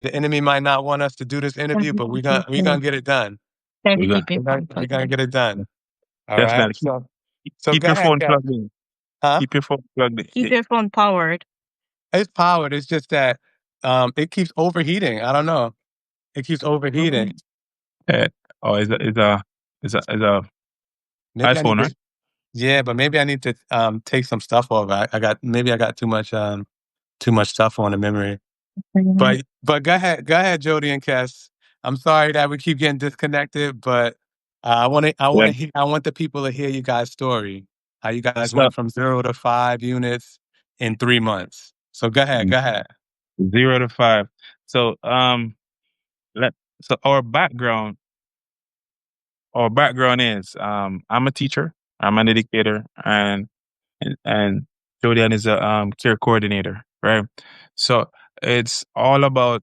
the enemy might not want us to do this interview, but we gonna get it done. We're Every gonna keep your phone We're plugged gonna in. get it done. All right. definitely So keep go your ahead, phone Kev. plugged in. Huh? Keep your phone plugged Keep in. your phone powered. It's powered. It's just that it keeps overheating. I don't know. It keeps overheating. Uh, oh, is a Maybe I need iPhone, right? to. Yeah, but maybe I need to take some stuff off. I got too much stuff on the memory. Mhm. But go ahead, Jody and Kes. I'm sorry that we keep getting disconnected, but Yeah. I want the people to hear you guys' story. How you guys So went from 0 to 5 units in 3 months. So go ahead, mm, go ahead. 0 to 5. So let so our background is I'm a teacher, I'm an educator, and Jodian is a care coordinator, right? So it's all about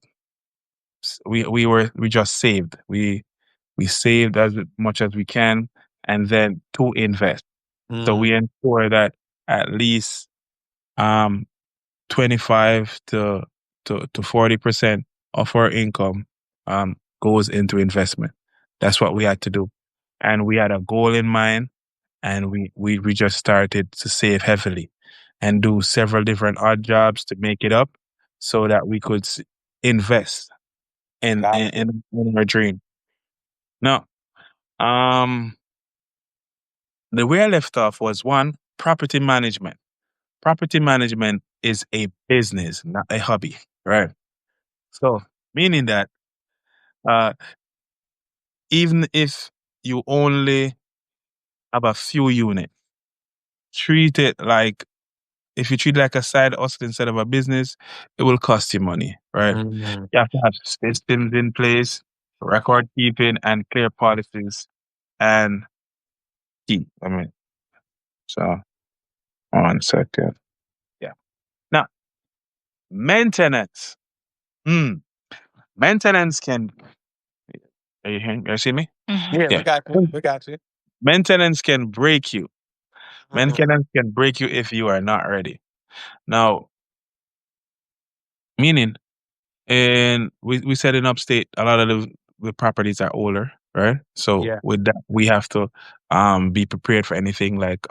we just saved. We saved as much as we can, and then to invest. So Mm, we ensure that at least um 25 to 40% of our income goes into investment. That's what we had to do. And we had a goal in mind, and we just started to save heavily and do several different odd jobs to make it up so that we could invest in, got in, you. in our dream. Now, um, the way I left off was one, property management. Property management is a business, not a hobby, right? So, meaning that uh, even if you only have a few units, treat it like if you treat it like a side hustle instead of a business, it will cost you money, right? Mm, You have to have systems in place, record keeping, and clear policies and key. I mean, so 1 second. Yeah. Now, maintenance. Mm, maintenance can. Are you hearing? You see me? Mhm. yeah, we Yeah. got you. We got you. Maintenance can break you. Mm, Maintenance can break you if you are not ready. Now, meaning, and we said in upstate, a lot of the properties are older, right? So yeah. with that, we have to be prepared for anything like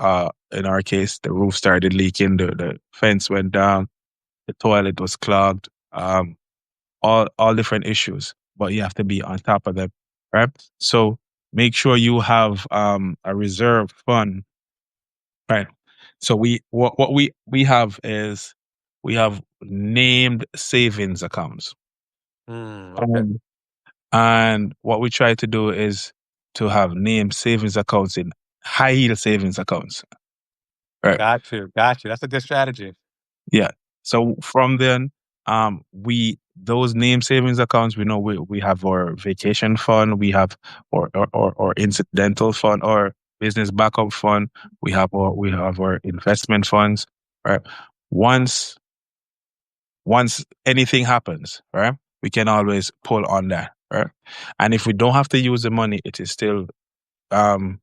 in our case, the roof started leaking, the fence went down, the toilet was clogged, all different issues. But you have to be on top of them, right? So make sure you have a reserve fund. Right. So what we have is we have named savings accounts. Okay. Um, and what we try to do is to have named savings accounts in high yield savings accounts. Right. Got you. Got you. That's a good strategy. Yeah. So from then, we those name savings accounts, we know we have our vacation fund, we have or incidental fund or business backup fund, we have our investment funds, right? Once once anything happens, right, we can always pull on that, right? And if we don't have to use the money, it is still um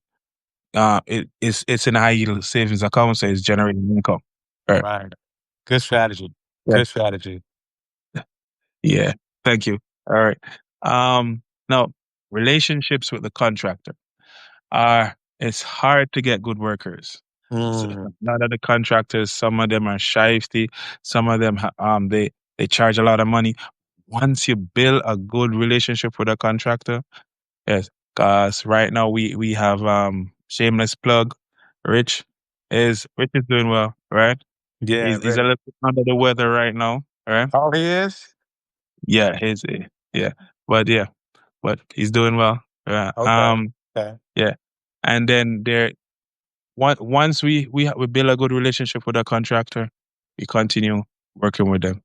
it's in a high yield savings account, so it's generating income, right? Right. Good strategy. Yeah. Good strategy. Yeah. Thank you. All right. Now relationships with the contractor are it's hard to get good workers. So a Mm, lot of the contractors, some of them are shifty, some of them they charge a lot of money. Once you build a good relationship with a contractor, yes, because right now we have shameless plug, Rich is doing well, right? yeah, He's a Rick. little bit under the weather right now, right? Oh, he is? Yeah, yeah, but yeah, but he's doing well. Yeah. Okay. Okay. Yeah, and then once we build a good relationship with a contractor, we continue working with them.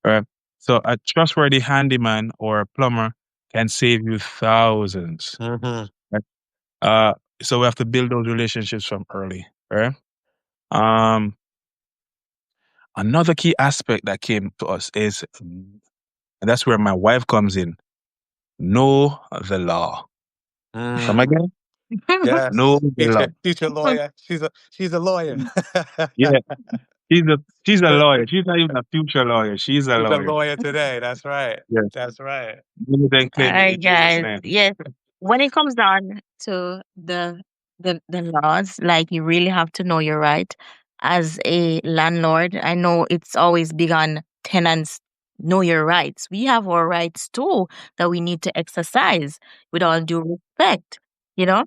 Right. So a trustworthy handyman or a plumber can save you thousands. Mm-hmm. Right? Uh, so we have to build those relationships from early. Right. Um, Another key aspect that came to us is, and that's where my wife comes in. Know the law. Come Mm, again? Know yes. the law. Teacher lawyer. She's a lawyer. Yeah. She's a she's a lawyer. She's not even a future lawyer. She's a He's a lawyer. lawyer today. That's right. Yes. That's right. Then All claim it right, in Jesus' guys. name. Yes. When it comes down to the laws, like you really have to know your right as a landlord. I know it's always big on tenants know your rights. We have our rights too that we need to exercise with all due respect. You know,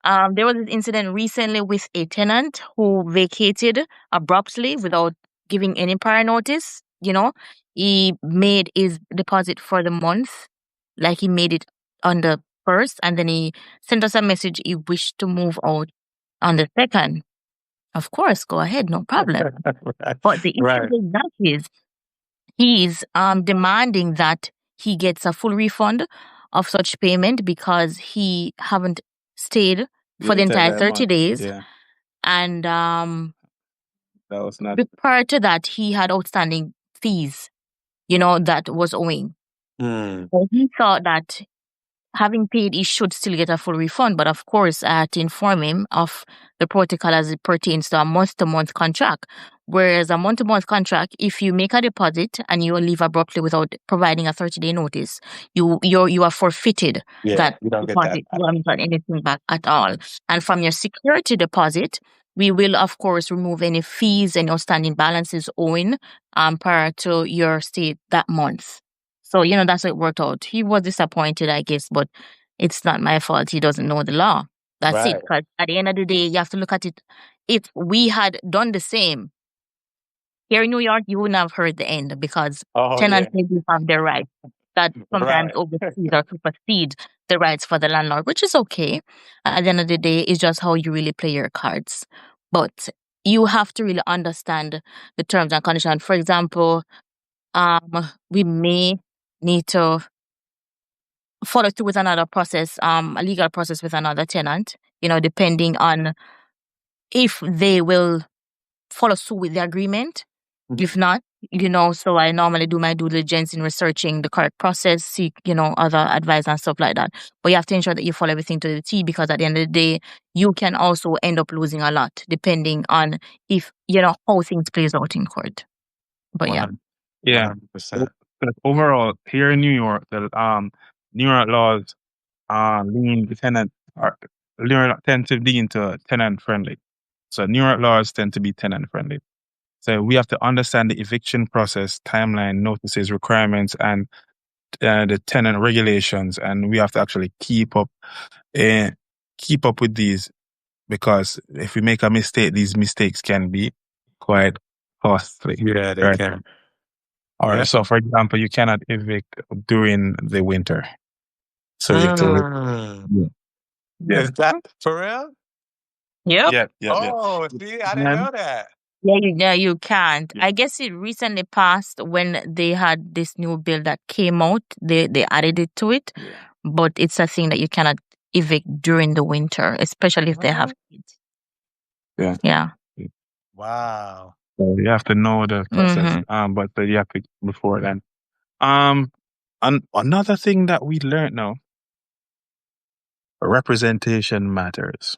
there was an incident recently with a tenant who vacated abruptly without giving any prior notice. You know, he made his deposit for the month, like he made it on the first, and then he sent us a message he wished to move out on the second. Of course, go ahead, no problem. Right. But the issue Right. with that is he's demanding that he gets a full refund of such payment because he haven't stayed The for the entire entire 30 month. days. Yeah. And That was not prior to that, he had outstanding fees, that was owing. Mm. So he thought that having paid, he should still get a full refund. But of course, I had to inform him of the protocol as it pertains to a month-to-month contract. Whereas a month-to-month contract, if you make a deposit and you leave abruptly without providing a 30-day notice, you are forfeited Yeah. that You don't get that deposit. You haven't got anything back at all. And from your security deposit, we will of course remove any fees and outstanding balances owing prior to your stay that month. So, that's how it worked out. He was disappointed, I guess, but it's not my fault. He doesn't know the law. That's it. right. Because at the end of the day, you have to look at it. If we had done the same here in New York, you wouldn't have heard the end because Oh yeah. tenants they do have their rights that sometimes Right. oversees or supersede the rights for the landlord, which is okay. At the end of the day, it's just how you really play your cards. But you have to really understand the terms and conditions. For example, we may need to follow through with another process, a legal process with another tenant, depending on if they will follow through with the agreement. If not, so I normally do my due diligence in researching the correct process, seek, other advice and stuff like that. But you have to ensure that you follow everything to the T because at the end of the day, you can also end up losing a lot depending on if, how things plays out in court. But yeah. 100. yeah. 100%. But overall, here in New York, the New York laws lean the tenant or New York tend to lean to tenant friendly. So New York laws tend to be tenant friendly. So we have to understand the eviction process, timeline, notices, requirements, and the tenant regulations, and we have to actually keep up with these because if we make a mistake, these mistakes can be quite costly. Yeah, they Right. can. All Yeah. right. So, for example, you cannot evict during the winter. So you have to. Mm. Yeah. Yeah. Is that for real? Yep. Yeah. Yeah. Yeah. Oh, see, I didn't Then, know that. Yeah, you can't. yeah. I guess it recently passed when they had this new bill that came out. They added it to it, Yeah. but it's a thing that you cannot evict during the winter, especially if they have What? kids. Yeah. Yeah. Wow. So you have to know the process. Mm-hmm. But you have to before then. And another thing that we learned now, representation matters.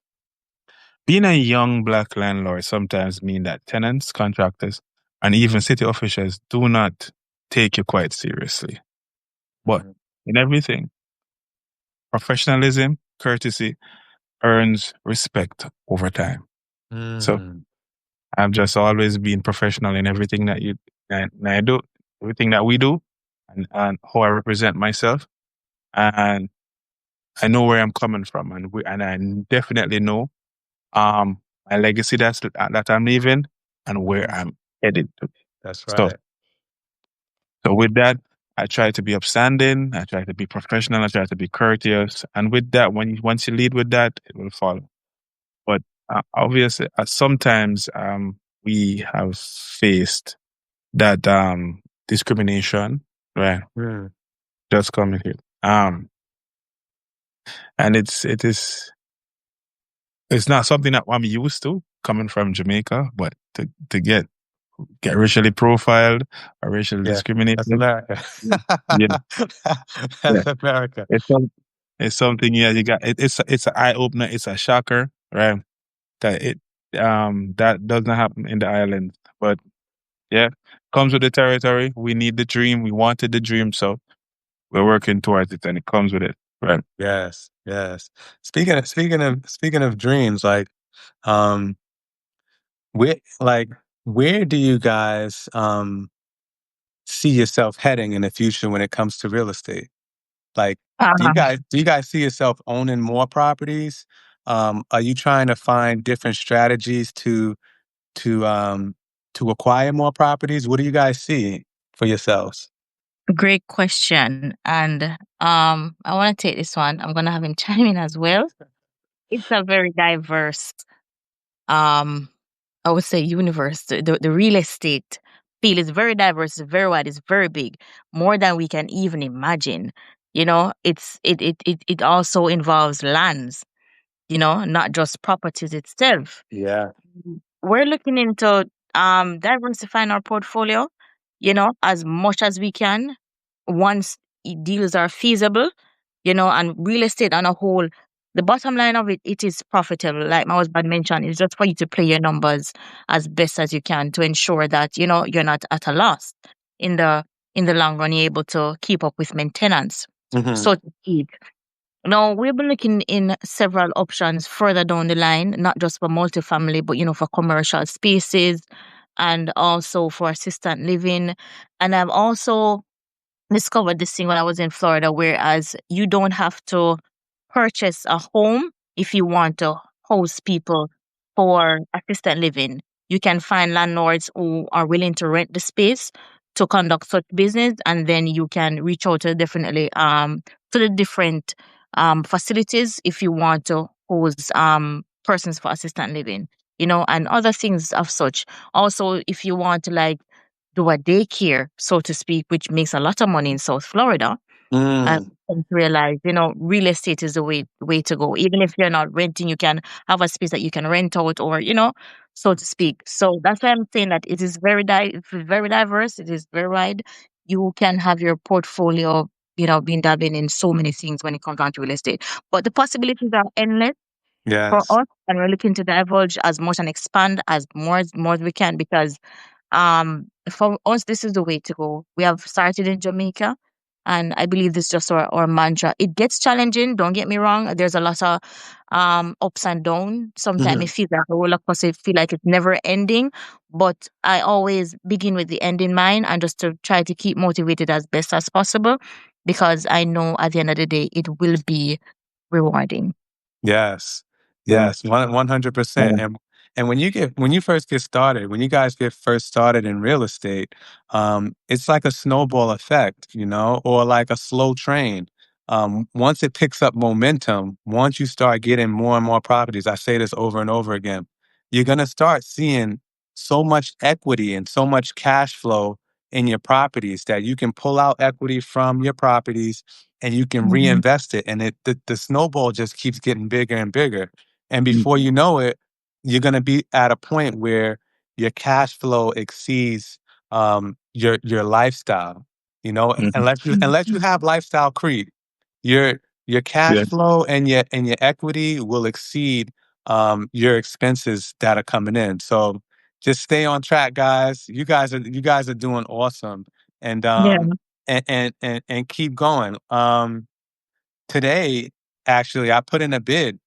Being a young black landlord sometimes mean that tenants, contractors, and even city officials do not take you quite seriously. But Mm. in everything, professionalism, courtesy earns respect over time. So Mm. I've just always been professional in everything that I do, everything that we do, and how I represent myself. And I know where I'm coming from, and I definitely know my legacy that I'm leaving and where Mm. I'm headed to. That's So, right. so with that, I try to be upstanding. I try to be professional. I try to be courteous. And with that, once you lead with that, it will follow. But obviously, sometimes we have faced that discrimination, right? Mm. Just coming here, and it's not something that I'm used to coming from Jamaica, but to get racially profiled or racially Yeah. That's discriminated, America. yeah, yeah, That's America. it's some, it's something. Yeah, you got it's an eye opener. It's a shocker, right? That doesn't happen in the island, But yeah, comes with the territory. We need the dream. We wanted the dream, so we're working towards it, and it comes with it. Right. Yes, yes. Speaking of dreams, um, where like where do you guys see yourself heading in the future when it comes to real estate? Like, Uh, do you guys see yourself owning more properties? Are you trying to find different strategies to um to acquire more properties? What do you guys see for yourselves? Great question. And I want to take this one. I'm gonna have him chime in as well. It's a very diverse um I would say universe. The real estate field is very diverse, it's very wide, it's very big, more than we can even imagine. You know, it also involves lands, you know, not just properties itself. Yeah. We're looking into diversifying our portfolio, you know, as much as we can once deals are feasible, you know, and real estate on a whole, the bottom line of it, it is profitable. Like my husband mentioned, it's just for you to play your numbers as best as you can to ensure that, you know, you're not at a loss in the long run, you're able to keep up with maintenance, Hmm. so to speak. Now, we've been looking in several options further down the line, not just for multifamily, but, you know, for commercial spaces and also for assistant living. And I've also discovered this thing when I was in Florida, whereas you don't have to purchase a home if you want to host people for assistant living. You can find landlords who are willing to rent the space to conduct such business, and then you can reach out to the different facilities if you want to host persons for assistant living, you know, and other things of such. Also, if you want to like do a daycare, so to speak, which makes a lot of money in South Florida. I Mm. come to realize, you know, real estate is the way to go. Even if you're not renting, you can have a space that you can rent out, or you know, so to speak. So that's why I'm saying that it is it's very diverse. It is very wide. You can have your portfolio, you know, being dabbling in so many things when it comes down to real estate. But the possibilities are endless for Yes. us, and we're looking to divulge as much and expand as more as we can, because for us, this is the way to go. We have started in Jamaica, and I believe this is just our mantra. It gets challenging, don't get me wrong. There's a lot of ups and downs. Sometimes it Hmm. feels like a roller coaster, it feel like it's never ending. But I always begin with the end in mind, and just to try to keep motivated as best as possible, because I know at the end of the day it will be rewarding. Yes. Yeah. Yes. 100%. Yeah. And when you first get started, when you guys get first started in real estate, it's like a snowball effect, you know, or like a slow train. Once it picks up momentum, once you start getting more and more properties, I say this over and over again, you're gonna start seeing so much equity and so much cash flow in your properties that you can pull out equity from your properties and you can Mm-hmm. reinvest it, and the snowball just keeps getting bigger and bigger, and Mm. before you know it, you're going to be at a point where your cash flow exceeds your lifestyle, you know, Mhm. unless you have lifestyle creep, your your cash Yeah. flow and your equity will exceed your expenses that are coming in. So just stay on track, guys. You guys are doing awesome, and Yeah. and keep going. Today, actually, I put in a bid.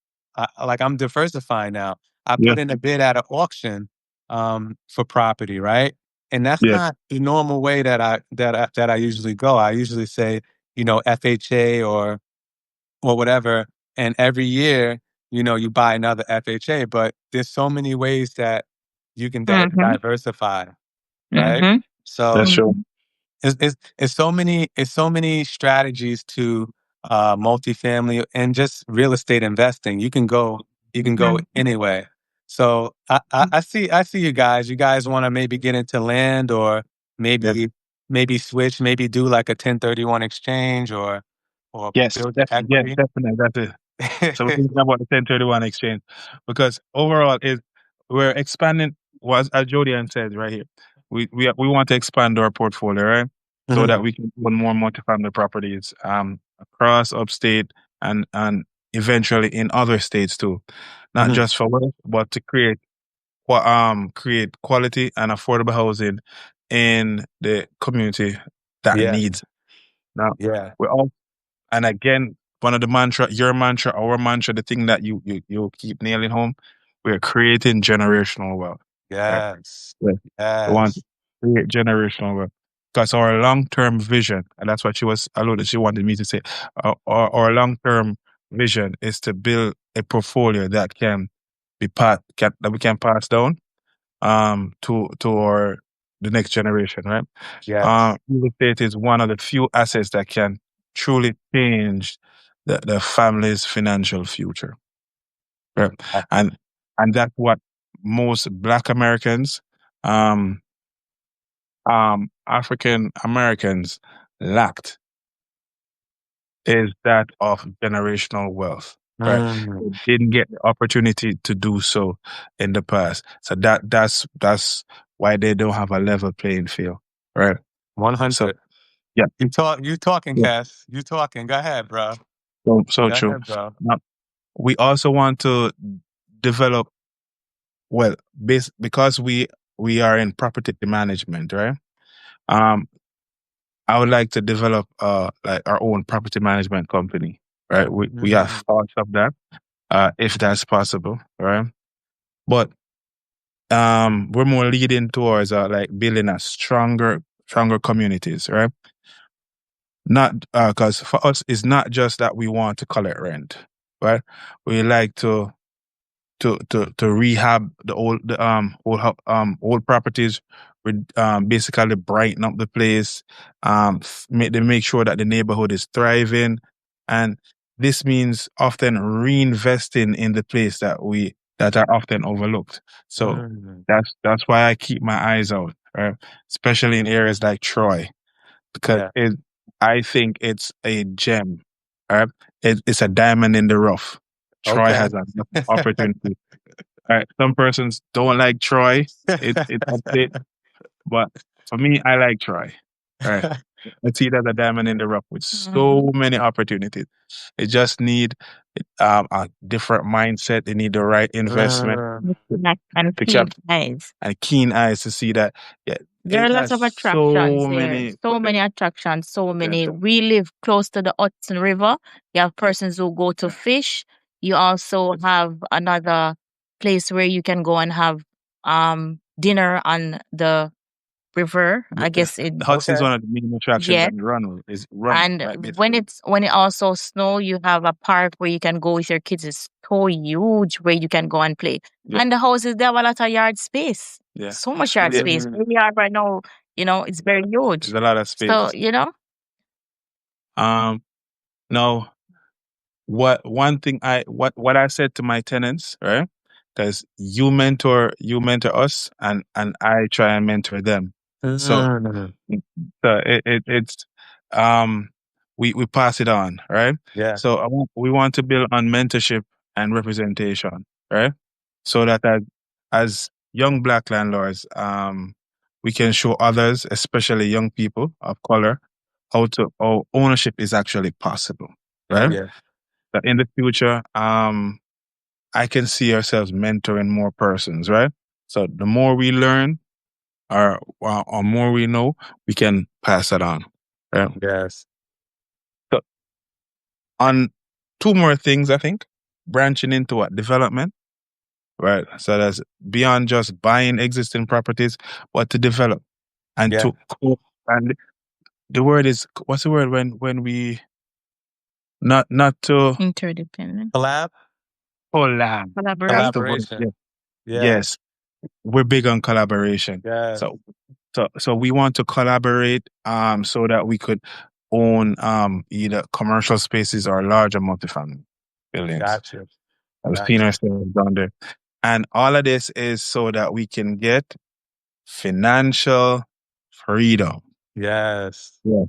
Like I'm diversifying now. I Yeah. put in a bid at an auction for property, right? And that's Yeah. not the normal way that I usually go. I usually say, FHA or whatever, and every year, you buy another FHA. But there's so many ways that you can Mm-hmm. diversify, right? Mm-hmm. That's So true. Mm-hmm. it's so many strategies to multifamily and just real estate investing. You can go anyway. So I see you guys. You guys want to maybe get into land, or Yes. maybe switch, maybe do like a 1031 exchange, or Yes. build the Yes. equity. Definitely. That's it. So we're thinking about the 1031 exchange because overall is we're expanding. Was as Jodian said right here, we want to expand our portfolio, right? So that Mhm. we can own more multifamily properties across upstate and eventually in other states too, not Mhm. just for work, but to create create quality and affordable housing in the community that Yeah. needs. Now, Yeah. we're all, and again, one of the mantra, your mantra, our mantra, the thing that you keep nailing home, we're creating generational wealth. Right? Yes. Yeah. We want to Yes. create generational wealth. Because our long term vision, and that's what she was alluded, she wanted me to say, our long term vision is to build a portfolio that that we can pass down to our the next generation, right? Yes. Real estate is one of the few assets that can truly change the family's financial future, right? Exactly. And and that's what most Black Americans, um, African Americans lacked, is that of generational wealth. Right, Mm. they didn't get the opportunity to do so in the past, so that's why they don't have a level playing field, right? So 100. yeah, You talking, yeah, Cass. You talking. Go ahead, bro. so Go true. ahead, bro. Now, we also want to develop well, because we are in property management, right? Um, I would like to develop like our own property management company, right? We have Mm. thoughts of that, if that's possible, right? But we're more leading towards like building a stronger communities, right? Not because for us it's not just that we want to collect rent, right? We like to rehab the old properties, basically brighten up the place, make sure that the neighborhood is thriving, and this means often reinvesting in the place that are often overlooked. So Mm. that's why I keep my eyes out, right? Especially in areas like Troy, because Yeah. I think it's a gem, right? It's a diamond in the rough. Troy Okay. has an opportunity. Right. Some persons don't like Troy. It's upstate, but for me, I like Troy. Right. I see it as a diamond in the rough with Mhm. so many opportunities. It just need a different mindset. They need the right investment Mm. to, And to keen cap eyes. and keen eyes to see that. Yeah, There are it lots has of attractions so there. many So many attractions. So many. potential. We live close to the Hudson River. You have Yeah, persons who go to yeah, fish. You also have another place where you can go and have dinner on the river. I yeah. guess it Hudson's Okay. one of the main attractions yeah. on the runway. Is run And right when it also snow, you have a park where you can go with your kids. It's so huge where you can go and play. yeah, And the houses, they have a lot of yard space. yeah, So much yard yeah. space. Mm. Where we are right now, it's very There's huge. a lot of So, space. Um, now one thing what I said to my tenants, right? Because you mentor us, and I try and mentor them. So Mm. so it's um we pass it on, right? Yeah. So we want to build on mentorship and representation, right? So that as young Black landlords, we can show others, especially young people of color, how ownership is actually possible, right? Yeah. That in the future, I can see ourselves mentoring more persons, right? So the more we learn or more we know, we can pass that on. Right? Yes. So on two more things, I think, branching into what development, right? So that's beyond just buying existing properties, but to develop and Yeah. and the word is what's the word when we not to Interdependent. Collab. collab. That's the Collaboration. word. Collaboration. Yes, Yeah. yes. We're big on collaboration. Yes. So we want to collaborate so that we could own either commercial spaces or larger multifamily buildings. Gotcha. I've seen Gotcha. ourselves down there. And all of this is so that we can get financial freedom. Yes. Yeah.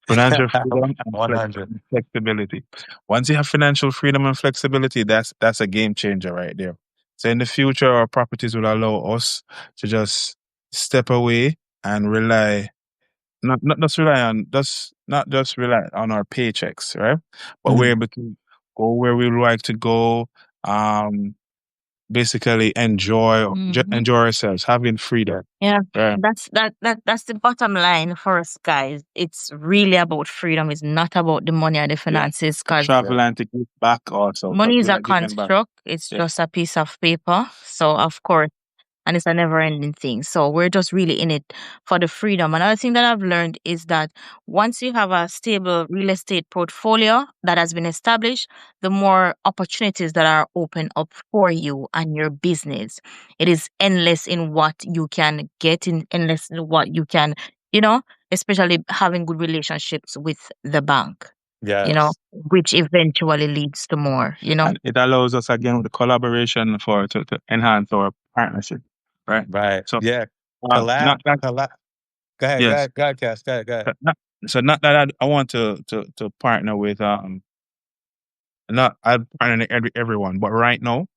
Financial freedom and 100. flexibility. Once you have financial freedom and flexibility, that's a game changer right there. So in the future, our properties will allow us to just step away and rely not just rely on just not just rely on our paychecks, right? But we're Mhm. able to go where we like to go, um, basically Mhm. enjoy ourselves, having freedom. Yeah, Right. that's the bottom line for us guys. It's really about freedom. It's not about the money or the Yeah. finances, To because travel and to give back also, because money is we a like giving back. construct. It's Yeah. just a piece of paper. So of course, and it's a never ending thing. So we're just really in it for the freedom. Another thing that I've learned is that once you have a stable real estate portfolio that has been established, the more opportunities that are open up for you and your business. It is endless in what you can get, in endless in what you can, you know, especially having good relationships with the bank, Yes. which eventually leads to more. And it allows us again with the collaboration to enhance our partnership. Right. Right. So Yeah. Collab. not that Collab. Go ahead. Go yes. ahead. Go ahead, Cass. Go ahead. Go ahead. Not, so not that I want to partner with not I partner everyone, but right now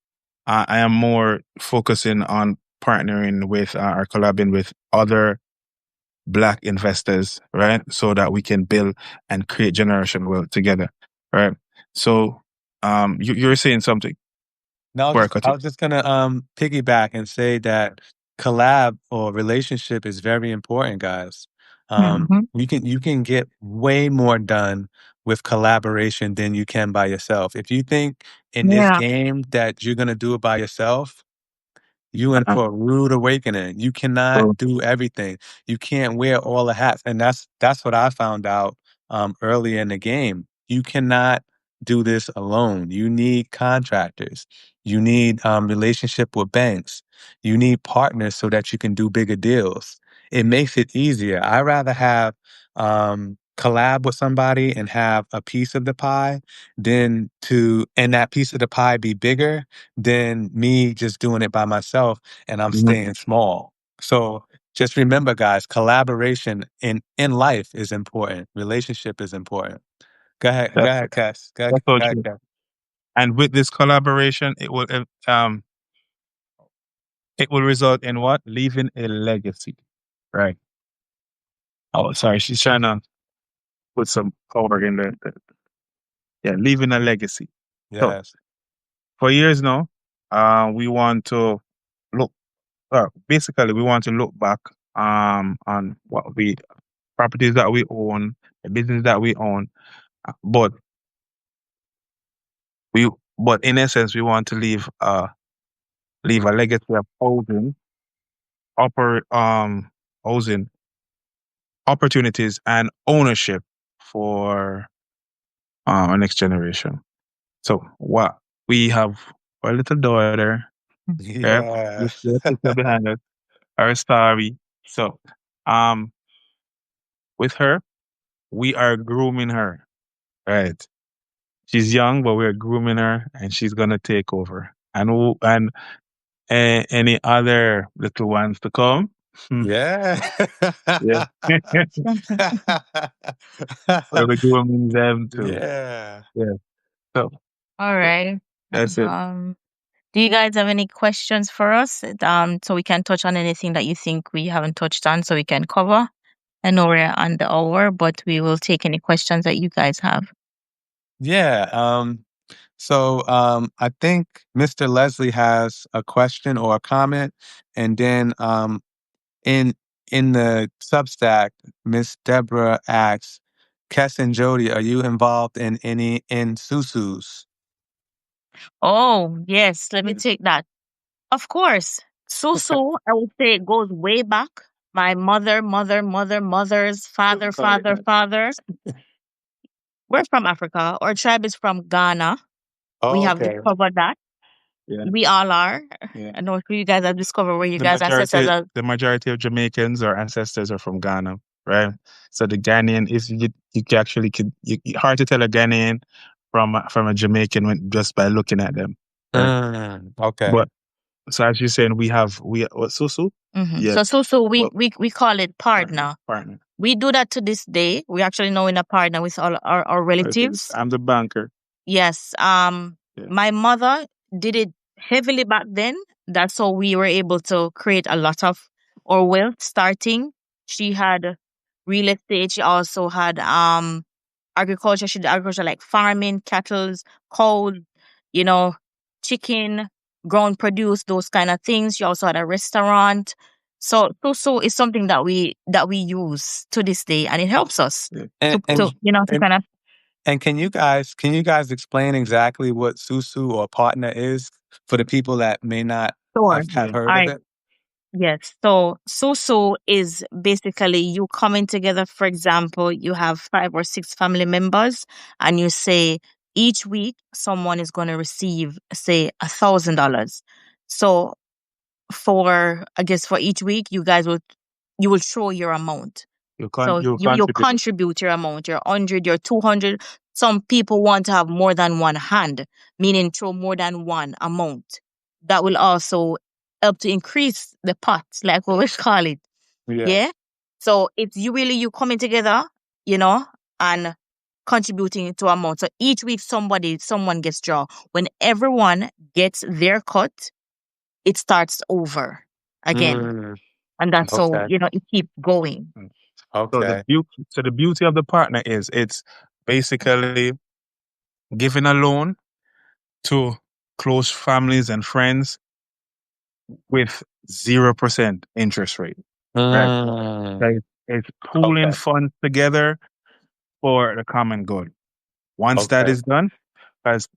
I am more focusing on partnering with or collabing with other black investors, right? So that we can build and create generational wealth together, right? So, you're saying something, No, before I cut I you. was just gonna piggyback and say that collab or relationship is very important, guys. Hmm. You can get way more done with collaboration than you can by yourself. If you think in this Yeah. game that you're gonna do it by yourself, you in Uh, for a rude awakening. You so, cannot do everything. You can't wear all the hats, and that's what I found out early in the game. You cannot do this alone. You need contractors. You need relationship with banks. You need partners so that you can do bigger deals. It makes it easier. I rather have collab with somebody and have a piece of the pie than to and that piece of the pie be bigger than me just doing it by myself and I'm mhm. staying small. So just remember, guys, collaboration in life is important. Relationship is important. Go That, ahead, Cass. that's so Go ahead, true. Cass. And with this collaboration, it will result in what? Leaving a legacy, right? Oh, sorry, she's trying to put some color in there. Yeah, leaving a legacy. So Yes. for years now, we want to look. Basically, we want to look back on what we properties that we own, the business that we own, but we but in essence, we want to leave a legacy of upper housing opportunities and ownership for our next generation. So what we have our little daughter, right? Yeah. The picture behind us, our story. So um with her, we are grooming her. Right. She's young, but we're grooming her and she's gonna take over. And any other little ones to come? Hmm, Yeah. yeah. We're grooming them too. Yeah. Yeah. So All right. that's it. Do you guys have any questions for us? So we can touch on anything that you think we haven't touched on, so we can cover. I know we're on the hour, but we will take any questions that you guys have. Yeah. I think Mr. Leslie has a question or a comment, and then in in the Substack, Miss Deborah asks, Kess and Jody, are you involved in any in Susus? Oh, yes, let me take that. Of course. So, I would say it goes way back. My mother's father, Sorry. father. We're from Africa. Our tribe is from Ghana. We Oh, have okay. discovered that. Yeah. We all are. Yeah. I know if you guys have discovered where you The guys ancestors majority are. the majority of Jamaicans or ancestors are from Ghana, right? So the Ghanaian is you can actually hard to tell a Ghanaian from a Jamaican just by looking at them, right? Okay. But so as you're saying, we what Susu? Hmm. Yes. So we, Well, we call it partner, partner. partner. We do that to this day. We actually know in a partner with all our relatives. I'm the banker. Yes. Yeah. My mother did it heavily back then. That's how we were able to create a lot of our wealth starting. She had real estate. She also had agriculture. She did agriculture like farming, cattle, cow, you know, chicken. ground produce, those kind of things. You also had a restaurant. So Susu is something that we use to this day, and it helps us And to and kind of and can you guys explain exactly what Susu or partner is for the people that may not store. have Yeah. heard All of right. it? Yes. So Susu is basically you coming together. For example, you have 5 or 6 family members, and you say each week someone is going to receive, say, $1,000. So for I guess for each week, you will show your amount. So You you contribute. contribute your amount, your 100, your 200. Some people want to have more than one hand, meaning throw more than one amount. That will also help to increase the pot, like what we call it. Yeah. Yeah. So it's you coming together, you know, and contributing to amount. So each week someone gets draw. When everyone gets their cut, it starts over again. Mm, And that's so, okay. it keep going. Mm. Okay. So the beauty of the partner is it's basically giving a loan to close families and friends with 0% interest rate. Right. Mm, Like it's pooling okay. funds together for the common good. Once that Okay. is done, as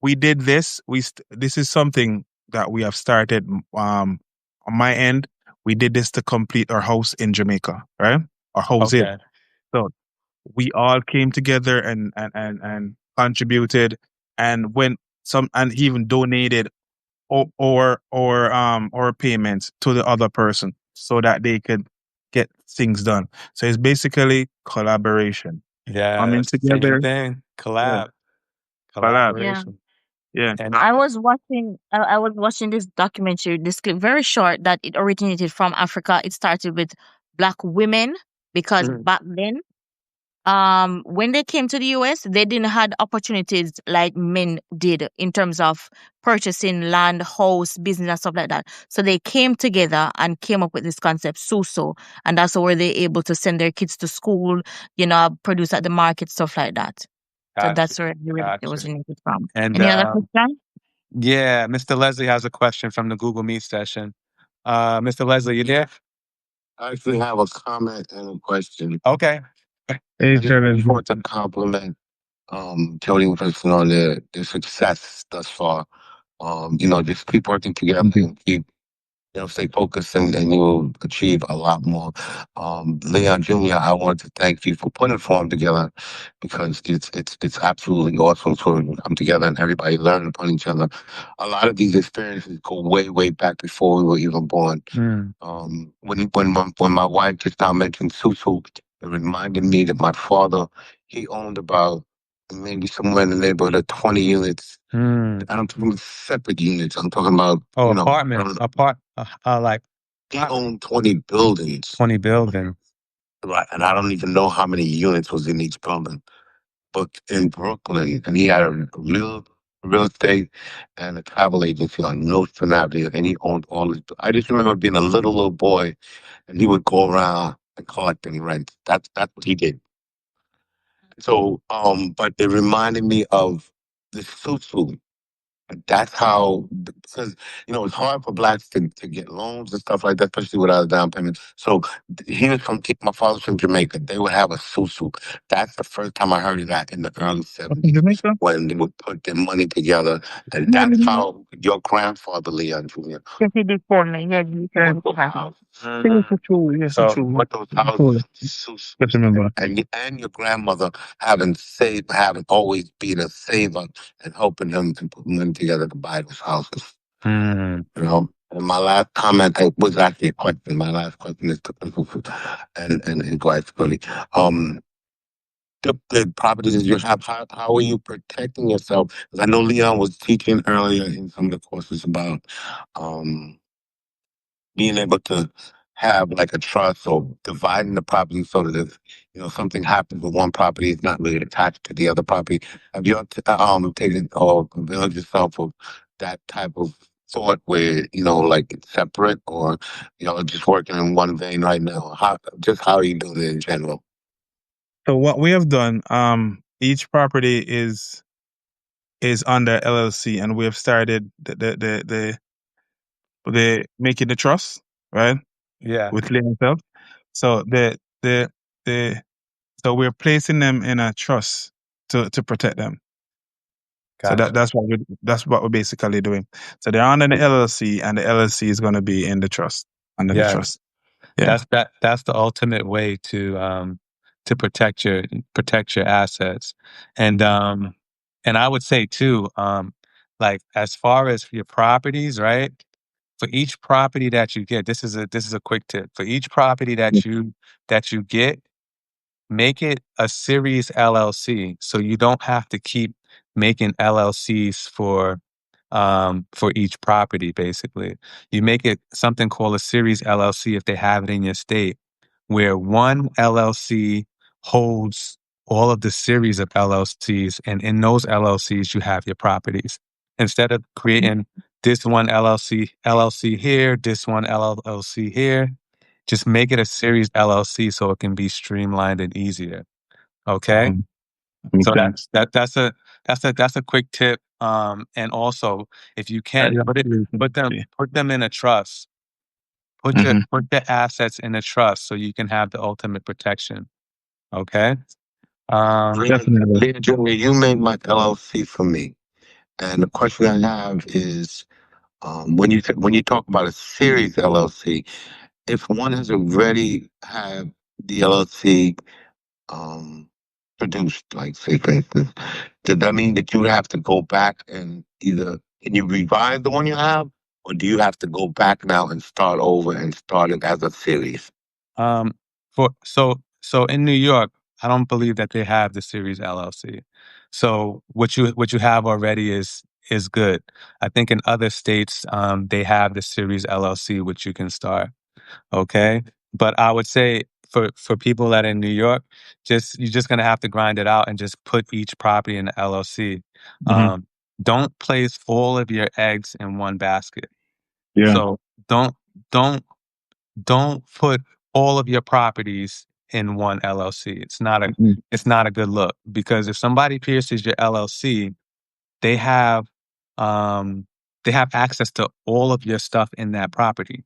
we did this, this is something that we have started on my end. We did this to complete our house in Jamaica, right? Our house in. Okay. So we all came together and contributed and went some and even donated or payments to the other person so that they could get things done. So it's basically collaboration. Yeah, Coming it's the same together, thing. yeah, collab. Yeah. Collaboration. Yeah. And I was watching this documentary, this clip, very short, that it originated from Africa. It started with black women because mm, back then, when they came to the US, they didn't had opportunities like men did in terms of purchasing land, house, business, and stuff like that. So they came together and came up with this concept, Suso, and that's where they able to send their kids to school, produce at the market, stuff like that. So gotcha. that's where it Gotcha. originated from. And Any other question? yeah, Mr. Leslie has a question from the Google Meet session. Mr. Leslie, you there? I actually have a comment and a question. Okay. Hey, I just Travis. want to compliment Jody and Preston on their success thus far. Just keep working together and keep stay focused and you'll achieve a lot more. Leon Jr., I want to thank you for putting a forum together because it's absolutely awesome for to come together and everybody learn upon each other. A lot of these experiences go way, way back before we were even born. Mm, When my wife just now mentioned Susu, it reminded me that my father he owned about maybe somewhere in the neighborhood of 20 units. mm. I don't talk about separate units. I'm talking about Oh, I apartment, don't know, like he owned 20 buildings, 20 buildings. right? And I don't even know how many units was in each building. But in Brooklyn, and he had a real estate and a travel agency on Nostrand Avenue, and he owned all his. I just remember being a little boy, and he would go around and collecting rent. That's what he did. So, but it reminded me of the Susu. That's how, because it's hard for blacks to get loans and stuff like that, especially without a down payment. So he was my father's from Jamaica. They would have a susu. That's the first time I heard of that in the early Up in 70s Jamaica? when they would put their money together. And Yeah, that's how your grandfather, Leon Jr., Yes, he did for me. Yeah, he built did those for me. houses. yes, it's true. Yes, it's So, true. Put those Cool. houses susu. Just remember. And your grandmother having always been a saver and helping him and putting them together to buy those houses. mm, And my last comment was actually a question. My last question is to and his wife, Billy. The properties that you have, how are you protecting yourself? 'Cause I know Leon was teaching earlier in some of the courses about um, being able to have like a trust or dividing the property so that if something happens with one property, it's not really attached to the other property. Have you taken or availed yourself of that type of thought where like it's separate or just working in one vein right now? How are you doing it in general? So what we have done, each property is is under LLC, and we have started the making the trust, right, Yeah, with Lee himself. So the so we're placing them in a trust to protect them. So gotcha. that's what we're basically doing. So they're under the LLC, and the LLC is going to be in the trust, under the Yeah, trust. Yeah. that's the ultimate way to protect your assets. And and I would say too, like as far as your properties, right? For each property that you get, this is a quick tip. For each property that you get, make it a series LLC so you don't have to keep making LLCs for each property basically. You make it something called a series LLC if they have it in your state where one LLC holds all of the series of LLCs and in those LLCs you have your properties. Instead of creating this one LLC here, this one LLC here, just make it a series LLC so it can be streamlined and easier. Okay? Um, Makes So sense. that's a quick tip. And also if you can Yeah. put them in a trust. Mm-hmm. Put the assets in a trust so you can have the ultimate protection. Okay? Um Definitely. Leah Junior, you made my LLC for me. And the question I have is, when you talk about a series LLC, if one has already had the LLC um, produced, like say for instance, does that mean that you would have to go back and either can you revive the one you have, or do you have to go back now and start over and start it as a series? Um, so in New York, I don't believe that they have the Series LLC. So what you have already is good. I think in other states, they have the Series LLC, which you can start. Okay, but I would say for people that are in New York, you're just gonna have to grind it out and just put each property in the LLC. Mm-hmm. Um, don't place all of your eggs in one basket. Yeah. So don't don't don't put all of your properties in one LLC. Mm-hmm. It's not a good look because if somebody pierces your LLC, they have um they have access to all of your stuff in that property.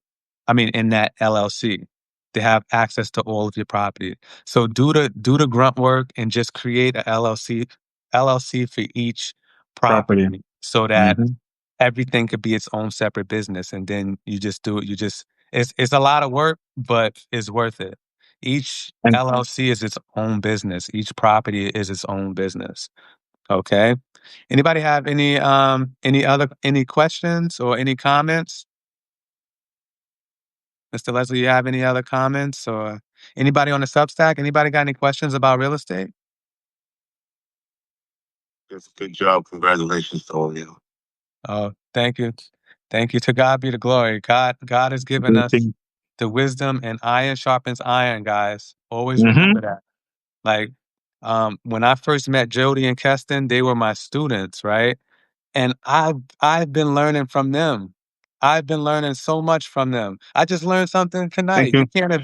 I mean in that LLC. They have access to all of your property. So do the grunt work and just create a LLC for each Property. property so that Mm-hmm. everything could be its own separate business and then you just do it. It's a lot of work, but it's worth it. Each And LLC is its own business. Each property is its own business. Okay. Anybody have any questions or any comments? Mr. Leslie, you have any other comments or anybody on the Substack? Anybody got any questions about real estate? It's a good job. Congratulations to all of you. Oh, thank you. Thank you. To God be the glory. God has given good us thing. the wisdom and iron sharpens iron, guys. Always Mm-hmm. remember that. Like, when I first met Jody and Keston, they were my students, right? And I've been learning from them. I've been learning so much from them. I just learned something Thank tonight. you. Yeah.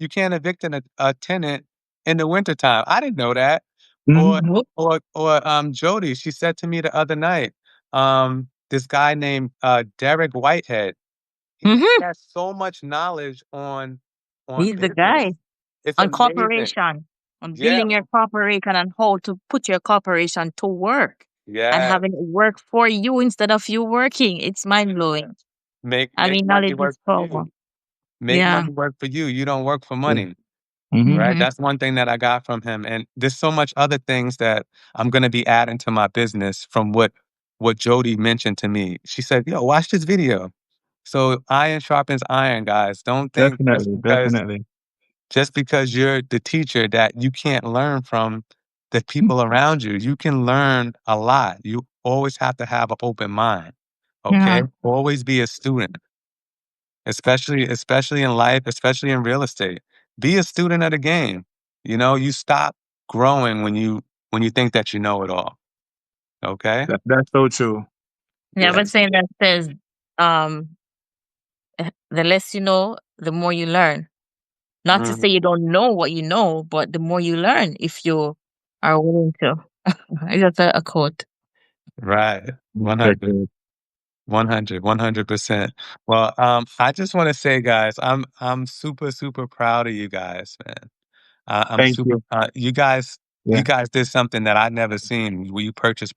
You can't evict a tenant in the wintertime. I didn't know that. Or Mm-hmm. Nope. Jody, she said to me the other night, this guy named Derek Whitehead, he Mm-hmm. has so much knowledge on He's the business. guy It's on amazing. corporation, on Yeah. building your corporation and how to put your corporation to work and Yeah. having it work for you instead of you working. It's mind blowing. I Make mean, money knowledge is work for power. you. Make Yeah. money work for you. You don't work for Yeah. money, Mm-hmm. right? Mm-hmm. That's one thing that I got from him. And there's so much other things that I'm gonna be adding to my business from what Jody mentioned to me. She said, "Yo, watch this video." So iron sharpens iron, guys. Don't think Definitely. Definitely. just because you're the teacher that you can't learn from the people around you. You can learn a lot. You always have to have an open mind. Yeah. Okay? Always be a student. Especially in life, especially in real estate. Be a student of the game. You know, you stop growing when you think that you know it all. Okay? That's so true. Yeah, Yeah. but saying that says, um, the less you know, the more you learn. Not to say Mhm. you don't know what you know, but the more you learn if you are willing to. That's a quote. Right. Mm, 100. decade. 100%. Well, I just want to say, guys, I'm super, super proud of you guys, man. I'm Thank super. you. You Yeah. guys did something that I'd never seen. Where you purchased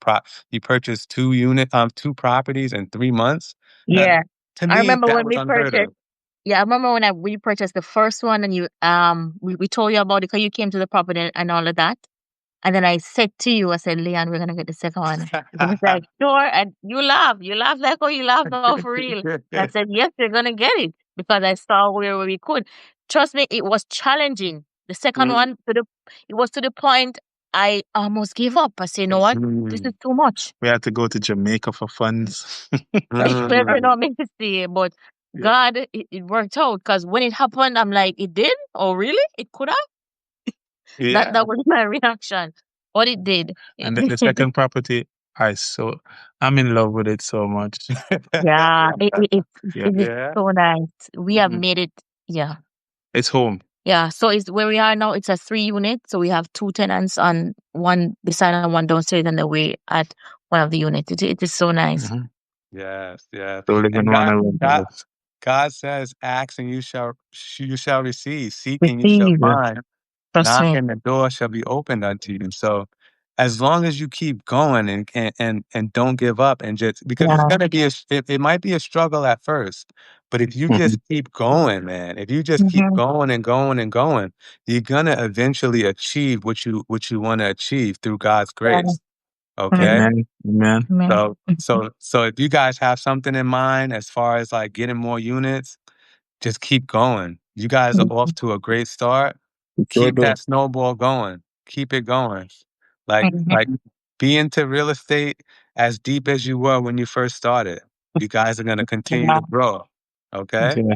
two properties in 3 months. That Yeah. to I me, remember that when was we unheard purchased. of. Yeah, I remember when we purchased the first one, and we told you about it because you came to the property and all of that. And then I said to you, I said, Leon, we're gonna get the second one. You was like, sure, and you laughed. You laughed like, oh, you laughed now for real. I said, yes, we're gonna get it because I saw where we could. Trust me, it was challenging. The second Mm, one, it was to the point I almost gave up. I said, you know what, this is mm, too much. We had to go to Jamaica for funds. You mm. know, me to see, but Yeah. God, it worked out because when it happened, I'm like, it did? Oh, really? It could have? Yeah. That was my reaction. What it did. And the second property, I'm in love with it so much. Yeah, Yeah. it is Yeah. so nice. We have Mhm. made it. Yeah, It's home. yeah. So it's where we are now. It's a 3 unit. So we have two tenants on one beside and one downstairs, and the way at one of the units. It is so nice. Mhm. Yes. Yes. So live in And one of them God, house. God says, "Ask and you shall receive; seek and you shall Receive. Yeah. find." Trust Knock me. and the door shall be opened unto you. So as long as you keep going and don't give up and just because it's Yeah. gonna be it might be a struggle at first, but if you just Mhm. keep going, man, if you just keep Mm-hmm. going and going and going, you're gonna eventually achieve what you want to achieve through God's Yeah. grace. Okay. Mm-hmm. Amen. Amen. Amen. So so if you guys have something in mind as far as like getting more units, just keep going. You guys are off to a great start. Sure Keep do. that snowball going. Keep it going. Like Mm-hmm. be into real estate as deep as you were when you first started. You guys are gonna continue Yeah. to grow. Okay? Yeah.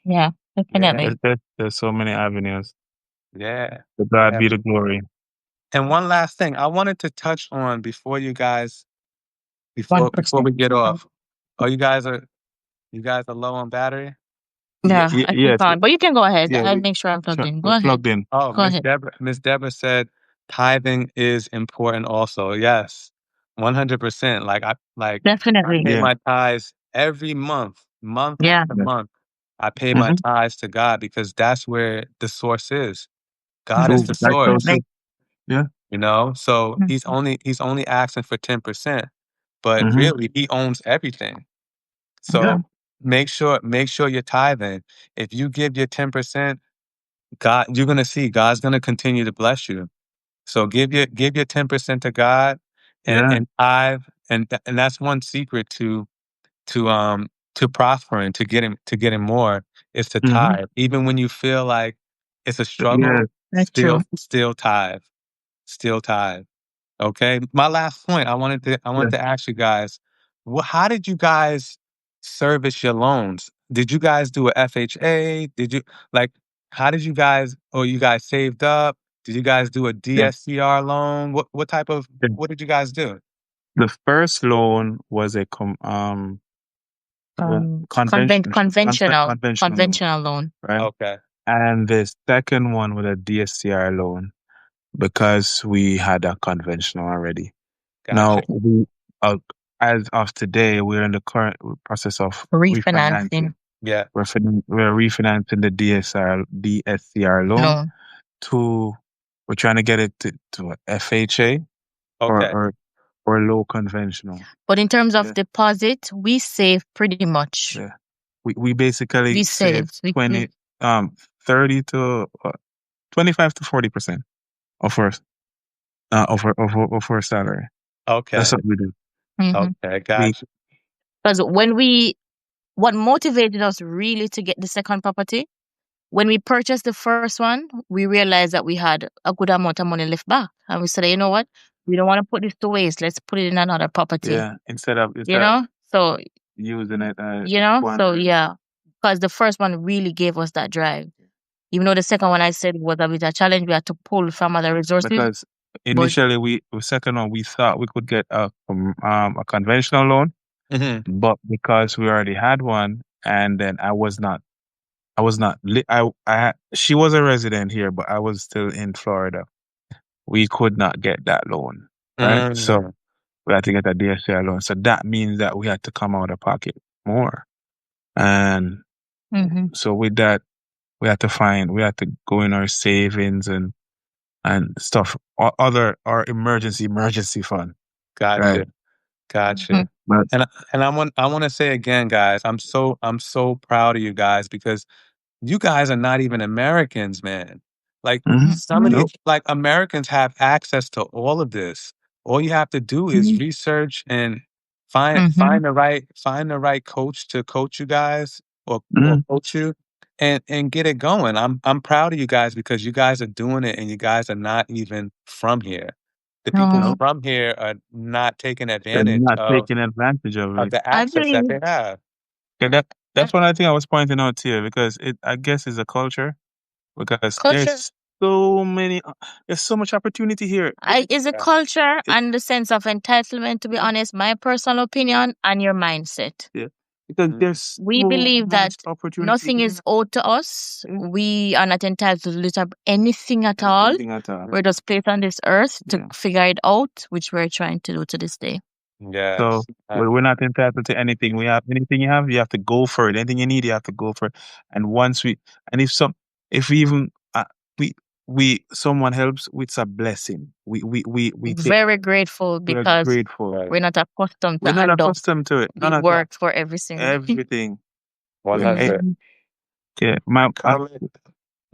Yeah. Yeah. Definitely. There's so many avenues. Yeah. To God Yeah. be the glory. And one last thing I wanted to touch on before you guys before 1%. we get off. Oh, you guys are low on battery? Yeah, I keep Yes. on. But you can go ahead. Yeah. I'll make sure I'm plugged Sure. in. Go We're ahead. plugged in. Oh, Go ahead. Miss Deborah said tithing is important also. Yes, 100%. I Definitely. pay Yeah. my tithes every month, month Yeah. to Yeah. month. I pay my Mm-hmm. tithes to God because that's where the source is. God is True. the Like those source, two. Definitely. Yeah. So Mm. he's only asking for 10%, but Mm-hmm. really he owns everything. Yeah. So make sure you're tithing. If you give your 10%, God, you're gonna see God's gonna continue to bless you. So give your 10% to God and Yeah. and tithe, and that's one secret to prospering, to getting more is to Mm-hmm. tithe. Even when you feel like it's a Yeah. struggle, That's true. still tithe. Still tithe. Okay. My last point, I Yeah. wanted to ask you guys, how did you guys service your loans? Did you guys do a FHA? Did you like how did you guys or you guys saved up? Did you guys do a Yeah. DSCR loan? Yeah. What did you guys do? The first loan was a conventional loan, Conventional loan. right? Okay. And the second one was a DSCR loan because we had a conventional already. Now, Gotcha. uh, as of today, we're in the current process of refinancing. Refinancing Yeah. We're refinancing the DSCR loan loan. to, we're trying to get it to a FHA or, Okay. or, or low conventional. But in terms of Yeah. deposit, we save pretty much. Yeah. We basically We save save. 30 to 25 to 40% of our of our salary. That's Okay. what we do. Okay. We Gotcha. Because what motivated us really to get the second property, when we purchased the first one, we realized that we had a good amount of money left back. And we said, you know what? We don't want to put this to waste. Let's put it in another property. Yeah, instead of You know? So, using it squandering. yeah. Because the first one really gave us that drive. Even though the second one I said was a bit of a challenge, we had to pull from other resources. Because But initially the second one we thought we could get a conventional loan, Hmm. but because we already had one, and then I was not she was a resident here, but I was still in Florida. We could not get that loan, right? So Mm. we had to get a DSA loan. So that means that we had to come out of pocket more. And Mm-hmm. so with that, we had to go in our savings and stuff, our emergency fund. Right. Gotcha. Mm-hmm. Gotcha. But And I want to say again, guys, I'm so proud of you guys because you guys are not even Americans, man. Like some of Mm-hmm. these, nope. like Americans have access to all of this. All you have to do is research and find Mm-hmm. find the right find the right coach to coach you guys or Mm, coach you and get it going. I'm proud of you guys because you guys are doing it and you guys are not even from here. The people No, nope. from here are not taking They're advantage not taking advantage of of it. the I access that believe. they have. Yeah, I, that's one I think I was pointing out here because I guess it's a culture because culture. there's so much opportunity here. Is a Yeah. culture It, and the sense of entitlement, to be honest, my personal opinion, and your mindset. yeah, because Mm. there's We so believe much that opportunity nothing here. is owed to us. Mm, We are not entitled to lift up anything at all. anything at all. We're just placed on this earth to Yeah. figure it out, which we're trying to do to this day. So Yes. we're not entitled to anything. We have anything you have to go for it. Anything you need, you have to go for it. And once we, and if we even, we, someone helps, it's a blessing. Very grateful We are because grateful. Right. we're not accustomed to We're not hand up. accustomed to it. We None at all. work for everything. Everything. Eh, 100. Mhm. yeah, Comment.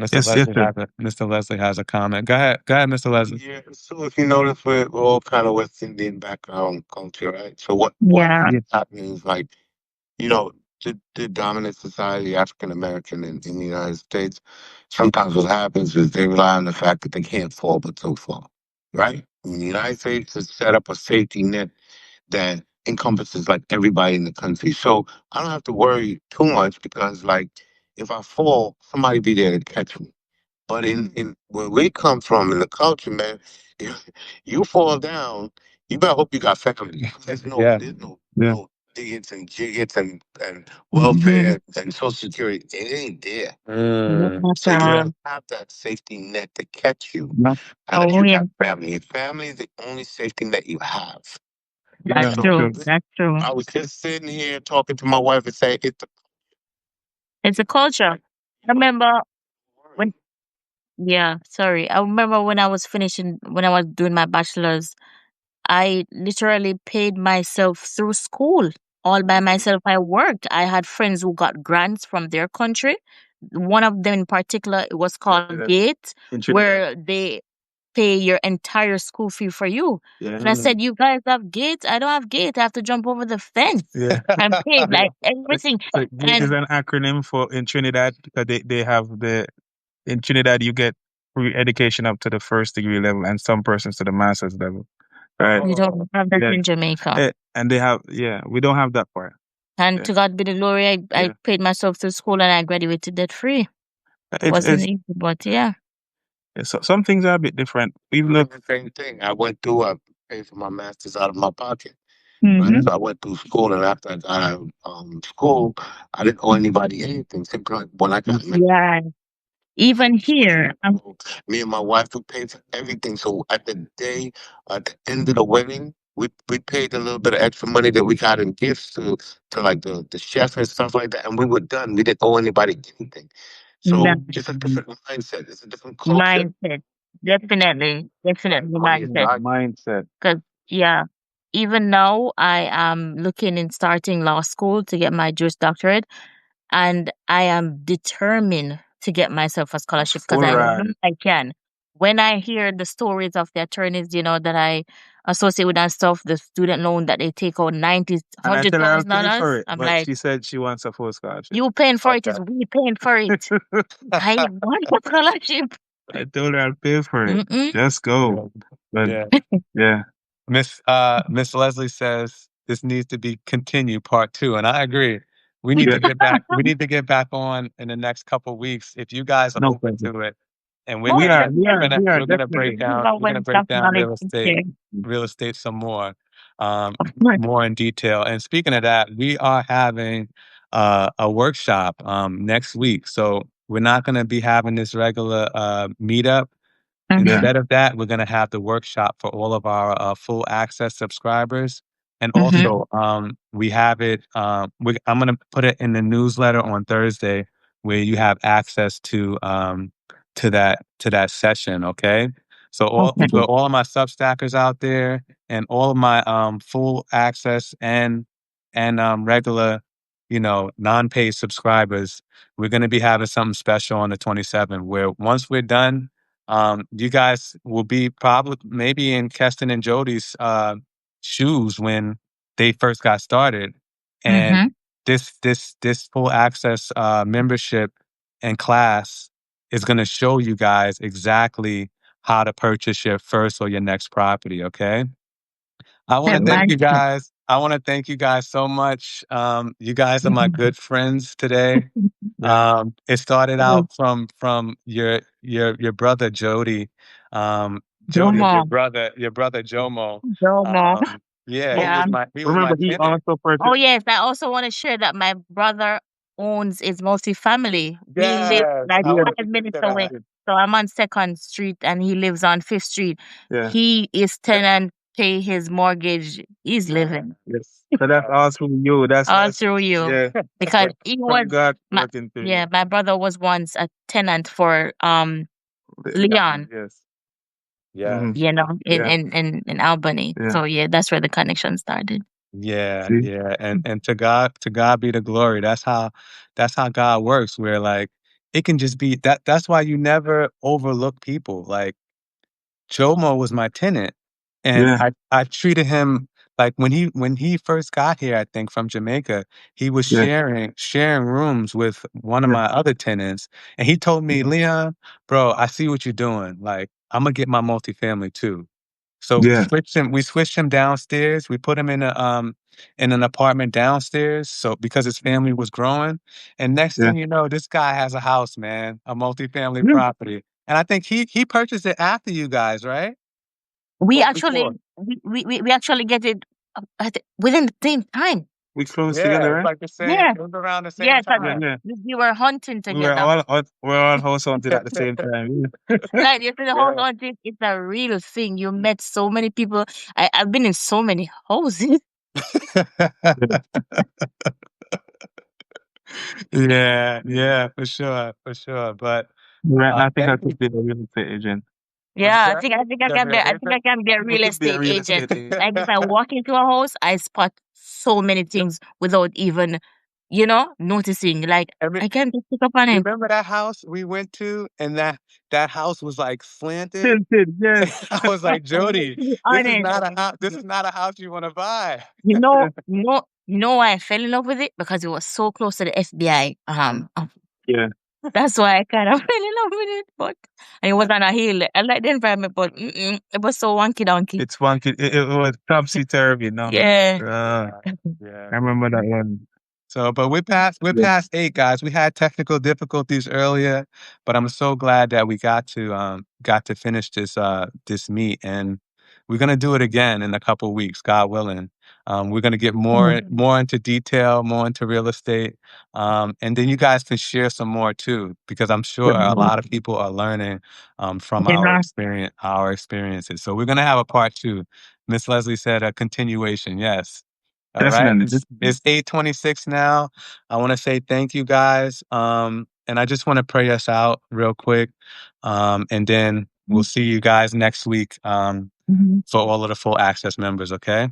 Mr. yes, Leslie sir. has a Mr. Leslie has a comment. Go ahead. Go ahead, Mr. Leslie. Yeah. So if you notice, we're all kind of West Indian background culture, right? So what Yeah, Yeah. happening is like, you know, the dominant society, African American in the United States, sometimes what happens is they rely on the fact that they can't fall but so far, right? In the United States has set up a safety net that encompasses like everybody in the country. So I don't have to worry too much because like if I fall, somebody be there to catch me. But in where we come from in the culture, man, if you fall down, you better hope you got family. There's no Yeah. there's no Yeah. no diggets and jiggets and Mhm. welfare and social security. It ain't there. Mm. Not So you all. gotta have that safety net to catch you. No. Unless Oh you yeah, have family. Family is the only safety net you have. that's Yeah. So true. Sure. That's true. I was just sitting here talking to my wife and saying it's a It's a culture. I remember when. worry. Yeah, sorry. I remember when I was when I was doing my bachelor's, I literally paid myself through school all by Mhm. myself. I worked. I had friends who got grants from their country. One of them in particular, it was called Trinidad. Gate, In Trinidad. where they pay your entire school fee for you. Yeah. And I said, "You guys have Gate? I don't have Gate. I have to jump over the fence Yeah. and pay Yeah. like everything." So GATE is And an acronym for in Trinidad because they have in Trinidad you get free education up to the first degree level and some persons to the master's level. Right. we don't have that Yeah. in Jamaica. And they have we don't have that part. And Yeah. to God be the glory, I Yeah. paid myself through school and I graduated debt free. Wasn't It's easy, but yeah. so some things are a bit different. I Even though did the same thing. I paid for my master's out of my pocket. Right. Mm-hmm. So I went through school, and after I got out of school, I didn't owe anybody anything. Simply like when I got married, Yeah. Even here, me and my wife would pay for everything. So at the day, at the end of the wedding, we paid a little bit of extra money that we got in gifts to like the chef and stuff like that, and we were done. We didn't owe anybody anything. So that it's a different mindset. It's a different culture. mindset, definitely Money is mindset. not. mindset. Because yeah, even now I am looking in starting law school to get my Juris Doctorate, and I am determined to get myself a A scholarship because full I ride. know I can. When I hear the stories of the attorneys, that I associate with and stuff, the student loan that they take out And I hundred tell her I'll thousand pay for dollars, it. I'm But like, she said she wants a full scholarship. you paying for it Okay. is we paying for it. I want a scholarship. I told her I'll pay for it. Mm-mm. Just go. But Yeah. yeah. Miss Leslie says this needs to be continued part two, and I agree. We need Yeah. to get back. We need to get back on in the next couple weeks if you guys are No open problem. to it. And we're Most We gonna are, definitely. we're gonna break definitely. down But when knowledge is there, real estate some more, of course. more in detail. And speaking of that, we are having a workshop next week. So we're not gonna be having this regular meetup. Mhm. Instead of that, we're gonna have the workshop for all of our full access subscribers, and Mhm. also we have it. I'm gonna put it in the newsletter on Thursday, where you have access to that session. Okay, so Okay. for all of my Substackers out there, and all of my full access and regular, non-paid subscribers, we're gonna be having something special on the 27th. Where once we're done, you guys will be probably maybe in Keston and Jody's shoes when they first got started, and Mhm. this full access membership and class is going to show you guys exactly how to purchase your first or your next property. Okay. I want to thank you Imagine. guys. I want to thank you guys so much. You guys are my good friends today. Yeah. It started out from your brother Jody, Jody, Jomo. your brother Jomo. Jomo. Yeah, Oh, Yeah. he was my remember, he tenant. also Oh purchased. yes, I also want to share that my brother owns is multifamily. We live Yes, like I Yeah, want to 5 minutes get to away. that. So I'm on Second Street and he lives on Fifth Street. yeah, He is tenant, pay his mortgage. He's Yeah. living yes. So that's all through you. all through you Yeah. because he From was God my working through yeah. you. My brother was once a tenant for Leon. Yes. Yeah. You know, Yeah. in Albany. Yeah. So yeah, that's where the connection started. Yeah, See? yeah, and to God be the glory. That's how God works. Where like it can just be that. That's why you never overlook people. Like Jomo was my tenant, and Yeah. I treated him like when he first got here, I think from Jamaica, he was Yeah. sharing rooms with one of Yeah. my other tenants, and he told me, Leon, bro, I see what you're doing. Like I'm gonna get my multifamily too. So Yeah. we switched him downstairs. We put him in an apartment downstairs. So because his family was growing, and next Yeah. thing you know, this guy has a house, man, a multifamily Yeah. property. And I think he purchased it after you guys, right? We Or actually before? we actually get it within the same time. We close Yeah, together, it's right? like the same. Yeah, It was around the same yeah. 'Cause Yeah. time. Yeah. we were hunting together. We were all house hunted at the same time. Like you see, the whole Yeah. hunting is a real thing. You met so many people. I've been in so many houses. Yeah. Yeah, yeah, for sure. But Right now, I think I thank you. could be a real estate agent. What'd you Yeah, say? I think I Gonna can be be an I think I can be a I real could be a estate real agent. estate agent. Like if I walk into a house, I spot so many things without even, noticing. Like And I can just pick up on you it. remember that house we went to, and that house was like slanted. Tilted, yes. I was like, And Jody, to be honest, this is not a house you want to buy. why I fell in love with it because it was so close to the FBI. Yeah. That's why I kind of fell in love with it. But and it was on a hill. I like the environment, but it was so wonky donkey. It's one kid. It was topsy turvy. No. Yeah. Yeah, yeah. I remember that one. So, but we're Yeah. past 8, guys. We had technical difficulties earlier, but I'm so glad that we got to finish this meet, and we're gonna do it again in a couple weeks, God willing. We're gonna get more into detail, more into real estate, and then you guys can share some more too, because I'm sure a lot of people are learning from Yeah. our experiences. So we're gonna have a part 2. Miss Leslie said a continuation. Yes. All right. Definitely. It's 8:26 now. I want to say thank you guys. And I just want to pray us out real quick. And then we'll see you guys next week Mhm. for all of the full access members, okay?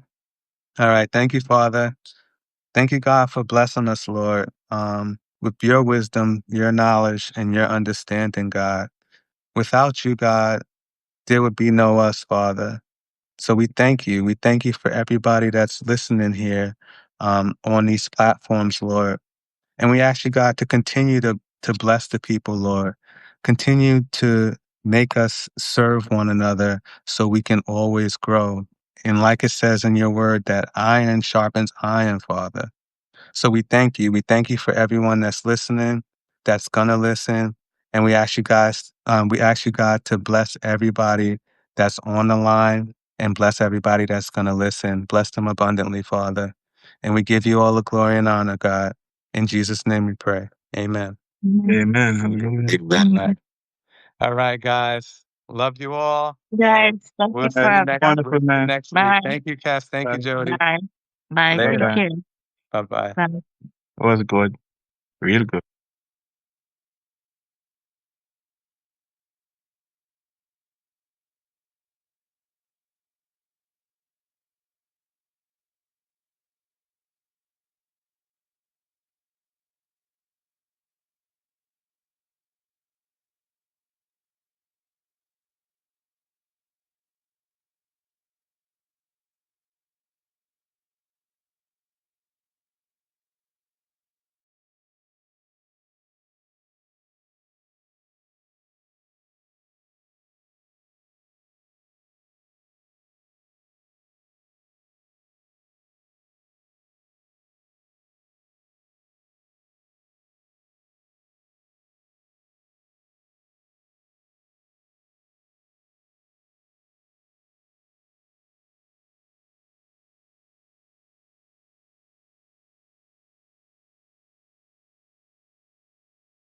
All right. Thank you, Father. Thank you, God, for blessing us, Lord, with your wisdom, your knowledge, and your understanding, God. Without you, God, there would be no us, Father. So we thank you. We thank you for everybody that's listening here on these platforms, Lord. And we ask you, God, to continue to bless the people, Lord. Continue to make us serve one another so we can always grow. And like it says in your word, that iron sharpens iron, Father. So we thank you. We thank you for everyone that's listening, that's gonna listen, and we ask you, God, to bless everybody that's on the line and bless everybody that's gonna listen. Bless them abundantly, Father. And we give you all the glory and honor, God. In Jesus' name we pray. Amen. Mhm. Amen. Hallelujah. Amen. All right, guys. Love you all. Guys, And thank you we'll for see you having next. us. Wonderful, We'll see you man. next week. Bye. Thank you, Cass. Thank you, Jody. Bye. Bye. Bye Take Later. bye. care. Bye bye. Bye. It was good. Real good.